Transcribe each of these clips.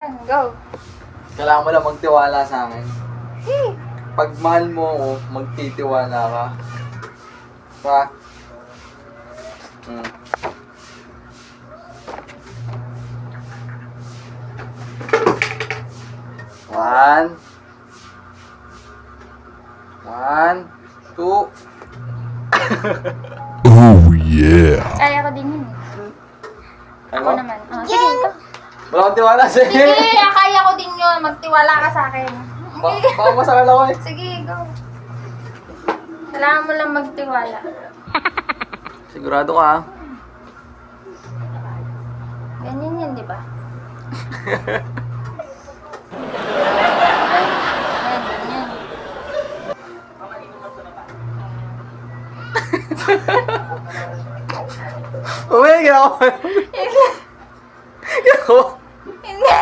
Go. Kailangan mo lang magtiwala sa akin. Hey. Pag mahal mo ako, magtitiwala ka. Pa? Hmm. One, two. Oh yeah. Kaya ko din yun. Ako Ano? naman. Oh, sige, ikaw. Wala akong tiwala sa'yo. Sige, kaya ko din yun. Magtiwala ka sa akin. Baka masakal ako eh. Sige, go. Kailangan mo lang magtiwala. Sigurado ka ha? Ganyan yan, di ba? Ayan, ganyan. Uy, ginagawa. Ginagawa. Hindi.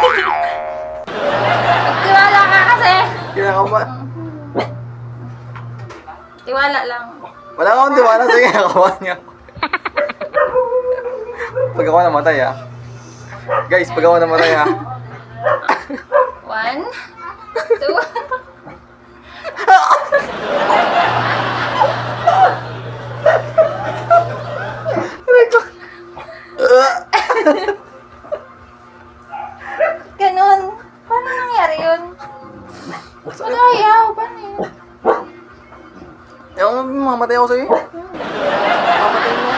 Magtiwala ka kasi. Ginagawa. Tiwala lang. Wala akong tiwala sa ginagawa niya. Pag ako namatay ha. Guys, pag ako namatay ha. 1, 2. Ganon. Paano nangyari yun? Wala ayaw. Paano yun? Ewan mo, mamatay ako sa'yo. Mamatay mo.